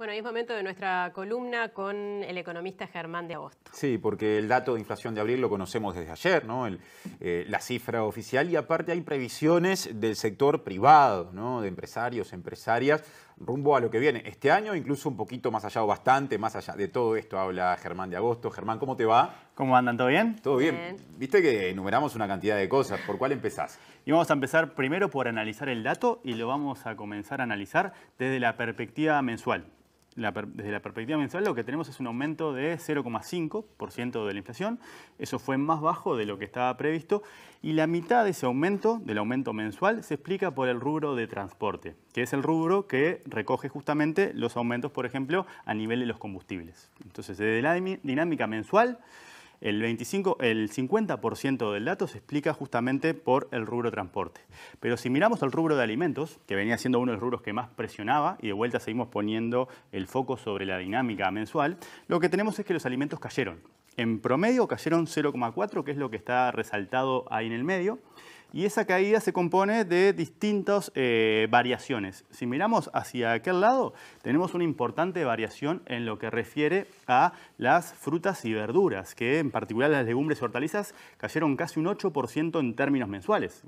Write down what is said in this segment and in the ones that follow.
Bueno, es momento de nuestra columna con el economista Germán de Agosto. Sí, porque el dato de inflación de abril lo conocemos desde ayer, ¿no? La cifra oficial, y aparte hay previsiones del sector privado, ¿no? De empresarios, empresarias, rumbo a lo que viene este año, incluso un poquito más allá o bastante más allá. De todo esto habla Germán de Agosto. Germán, ¿cómo te va? ¿Cómo andan? ¿Todo bien? Todo bien. Viste que enumeramos una cantidad de cosas. ¿Por cuál empezás? Y vamos a empezar primero por analizar el dato y lo vamos a comenzar a analizar desde la perspectiva mensual. Desde la perspectiva mensual lo que tenemos es un aumento de 0,5% de la inflación. Eso fue más bajo de lo que estaba previsto. Y la mitad de ese aumento, del aumento mensual, se explica por el rubro de transporte, que es el rubro que recoge justamente los aumentos, por ejemplo, a nivel de los combustibles. Entonces, desde la dinámica mensual, el 50% del dato se explica justamente por el rubro transporte. Pero si miramos el rubro de alimentos, que venía siendo uno de los rubros que más presionaba, y de vuelta seguimos poniendo el foco sobre la dinámica mensual, lo que tenemos es que los alimentos cayeron. En promedio cayeron 0,4, que es lo que está resaltado ahí en el medio. Y esa caída se compone de distintas variaciones. Si miramos hacia aquel lado, tenemos una importante variación en lo que refiere a las frutas y verduras, que en particular las legumbres y hortalizas cayeron casi un 8% en términos mensuales.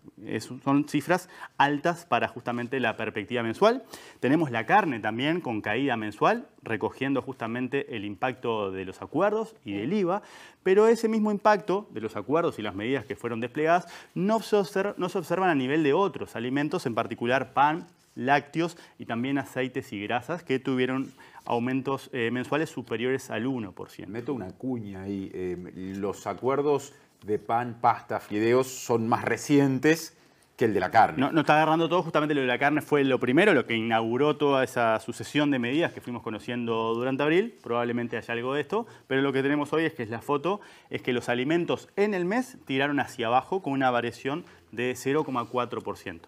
Son cifras altas para justamente la perspectiva mensual. Tenemos la carne también con caída mensual, recogiendo justamente el impacto de los acuerdos y del IVA, pero ese mismo impacto de los acuerdos y las medidas que fueron desplegadas no se observan a nivel de otros alimentos, en particular pan, lácteos y también aceites y grasas, que tuvieron aumentos mensuales superiores al 1%. Meto una cuña ahí. Los acuerdos de pan, pasta, fideos son más recientes que el de la carne. No está agarrando todo, justamente lo de la carne fue lo primero, lo que inauguró toda esa sucesión de medidas que fuimos conociendo durante abril. Probablemente haya algo de esto, pero lo que tenemos hoy es que es la foto, es que los alimentos en el mes tiraron hacia abajo con una variación de 0,4%.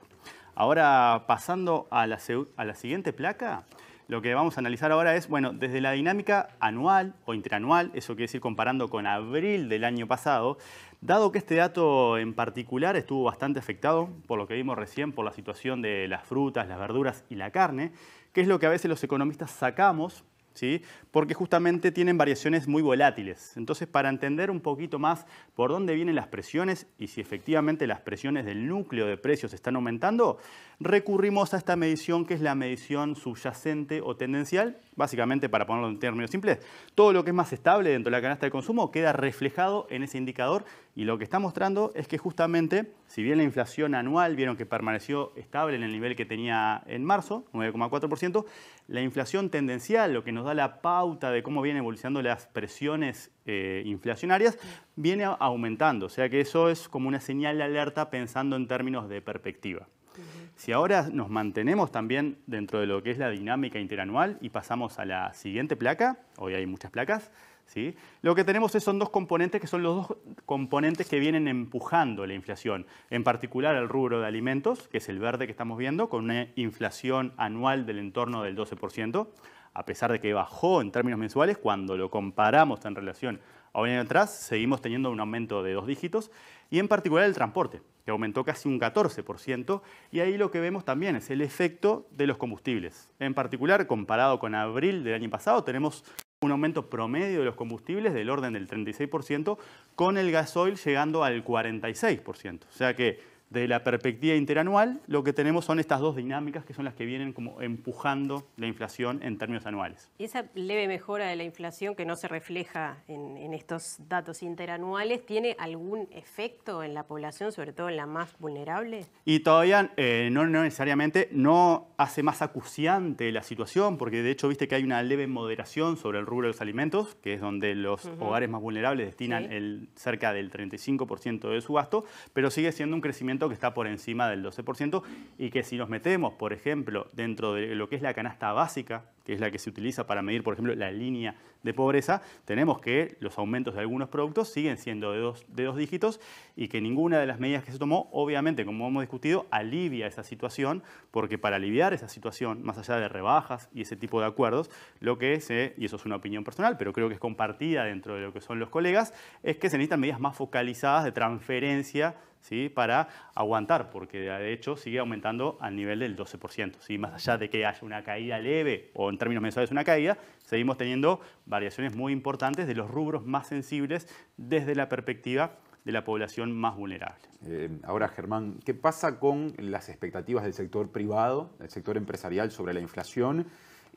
Ahora, pasando a la siguiente placa, lo que vamos a analizar ahora es, bueno, desde la dinámica anual o interanual, eso quiere decir comparando con abril del año pasado, dado que este dato en particular estuvo bastante afectado por lo que vimos recién, por la situación de las frutas, las verduras y la carne, que es lo que a veces los economistas sacamos, ¿sí? Porque justamente tienen variaciones muy volátiles. Entonces, para entender un poquito más por dónde vienen las presiones y si efectivamente las presiones del núcleo de precios están aumentando, recurrimos a esta medición que es la medición subyacente o tendencial. Básicamente, para ponerlo en términos simples, todo lo que es más estable dentro de la canasta de consumo queda reflejado en ese indicador, y lo que está mostrando es que justamente, si bien la inflación anual vieron que permaneció estable en el nivel que tenía en marzo, 9,4%, la inflación tendencial, lo que nos da la pauta de cómo vienen evolucionando las presiones inflacionarias, viene aumentando. O sea que eso es como una señal de alerta pensando en términos de perspectiva. Si ahora nos mantenemos también dentro de lo que es la dinámica interanual y pasamos a la siguiente placa, hoy hay muchas placas, ¿sí? Lo que tenemos son dos componentes que son los dos componentes que vienen empujando la inflación. En particular el rubro de alimentos, que es el verde que estamos viendo, con una inflación anual del entorno del 12%, a pesar de que bajó en términos mensuales, cuando lo comparamos en relación a un año atrás, seguimos teniendo un aumento de 2 dígitos, y en particular el transporte, que aumentó casi un 14%, y ahí lo que vemos también es el efecto de los combustibles. En particular, comparado con abril del año pasado, tenemos un aumento promedio de los combustibles del orden del 36%, con el gasoil llegando al 46%. O sea que de la perspectiva interanual, lo que tenemos son estas dos dinámicas que son las que vienen como empujando la inflación en términos anuales. ¿Y esa leve mejora de la inflación que no se refleja en estos datos interanuales tiene algún efecto en la población, sobre todo en la más vulnerable? Y todavía no necesariamente, no hace más acuciante la situación, porque de hecho viste que hay una leve moderación sobre el rubro de los alimentos, que es donde los hogares más vulnerables destinan cerca del 35% de su gasto, pero sigue siendo un crecimiento que está por encima del 12%, y que si nos metemos, por ejemplo, dentro de lo que es la canasta básica, que es la que se utiliza para medir, por ejemplo, la línea de pobreza, tenemos que los aumentos de algunos productos siguen siendo de dos dígitos, y que ninguna de las medidas que se tomó, obviamente, como hemos discutido, alivia esa situación, porque para aliviar esa situación, más allá de rebajas y ese tipo de acuerdos, lo que y eso es una opinión personal, pero creo que es compartida dentro de lo que son los colegas, es que se necesitan medidas más focalizadas de transferencia, ¿sí? Para aguantar, porque de hecho sigue aumentando al nivel del 12%. ¿Sí? Más allá de que haya una caída leve o en términos mensuales una caída, seguimos teniendo variaciones muy importantes de los rubros más sensibles desde la perspectiva de la población más vulnerable. Ahora, Germán, ¿qué pasa con las expectativas del sector privado, del sector empresarial sobre la inflación?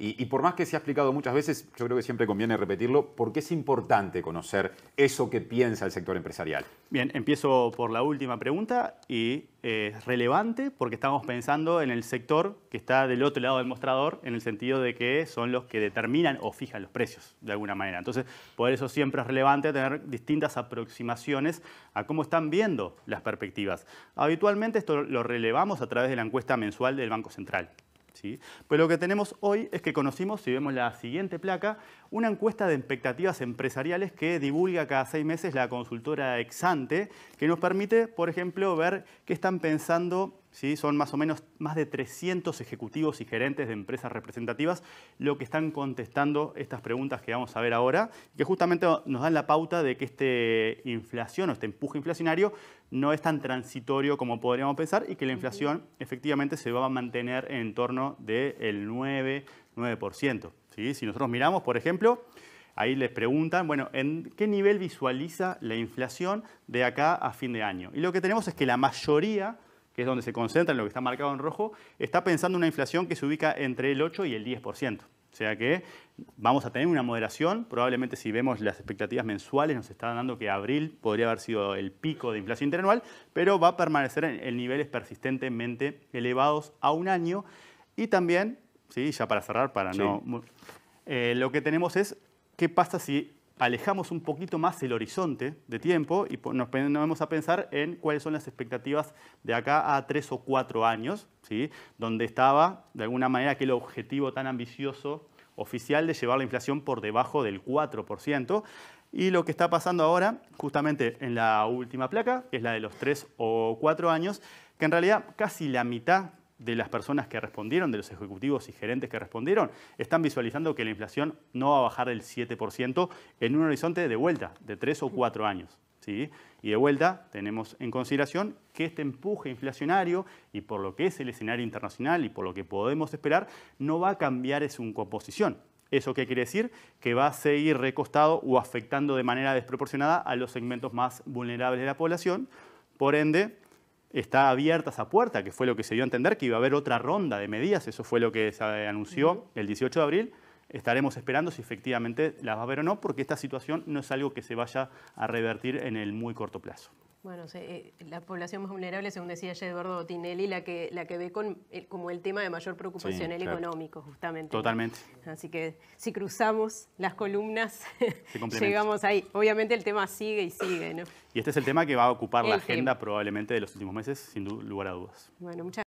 Y por más que se ha explicado muchas veces, yo creo que siempre conviene repetirlo, porque es importante conocer eso que piensa el sector empresarial. Bien, empiezo por la última pregunta y es relevante porque estamos pensando en el sector que está del otro lado del mostrador, en el sentido de que son los que determinan o fijan los precios de alguna manera. Entonces, por eso siempre es relevante tener distintas aproximaciones a cómo están viendo las perspectivas. Habitualmente esto lo relevamos a través de la encuesta mensual del Banco Central. ¿Sí? Pero lo que tenemos hoy es que conocimos, si vemos la siguiente placa, una encuesta de expectativas empresariales que divulga cada 6 meses la consultora Exante, que nos permite, por ejemplo, ver qué están pensando. ¿Sí? Son más o menos más de 300 ejecutivos y gerentes de empresas representativas lo que están contestando estas preguntas que vamos a ver ahora, que justamente nos dan la pauta de que esta inflación o este empuje inflacionario no es tan transitorio como podríamos pensar y que la inflación efectivamente se va a mantener en torno del 9%. ¿Sí? Si nosotros miramos, por ejemplo, ahí les preguntan, bueno, ¿en qué nivel visualiza la inflación de acá a fin de año? Y lo que tenemos es que la mayoría, que es donde se concentra en lo que está marcado en rojo, está pensando en una inflación que se ubica entre el 8 y el 10%. O sea que vamos a tener una moderación. Probablemente si vemos las expectativas mensuales nos están dando que abril podría haber sido el pico de inflación interanual, pero va a permanecer en niveles persistentemente elevados a un año. Y también, ¿sí? Ya para cerrar, lo que tenemos es qué pasa si alejamos un poquito más el horizonte de tiempo y nos vamos a pensar en cuáles son las expectativas de acá a 3 o 4 años, ¿sí? Donde estaba, de alguna manera, aquel objetivo tan ambicioso oficial de llevar la inflación por debajo del 4%. Y lo que está pasando ahora, justamente en la última placa, que es la de los 3 o 4 años, que en realidad casi la mitad de las personas que respondieron, de los ejecutivos y gerentes que respondieron, están visualizando que la inflación no va a bajar del 7% en un horizonte de vuelta, de 3 o 4 años. ¿Sí? Y de vuelta tenemos en consideración que este empuje inflacionario, y por lo que es el escenario internacional y por lo que podemos esperar, no va a cambiar su composición. ¿Eso qué quiere decir? Que va a seguir recostado o afectando de manera desproporcionada a los segmentos más vulnerables de la población. Por ende, está abierta esa puerta, que fue lo que se dio a entender, que iba a haber otra ronda de medidas. Eso fue lo que se anunció el 18 de abril. Estaremos esperando si efectivamente las va a haber o no, porque esta situación no es algo que se vaya a revertir en el muy corto plazo. Bueno, la población más vulnerable, según decía ya Eduardo Tinelli, la que ve como el tema de mayor preocupación, el económico, justamente. Totalmente. Así que si cruzamos las columnas, llegamos ahí. Obviamente el tema sigue y sigue, ¿no? Y este es el tema que va a ocupar la agenda probablemente de los últimos meses, sin lugar a dudas. Bueno, muchas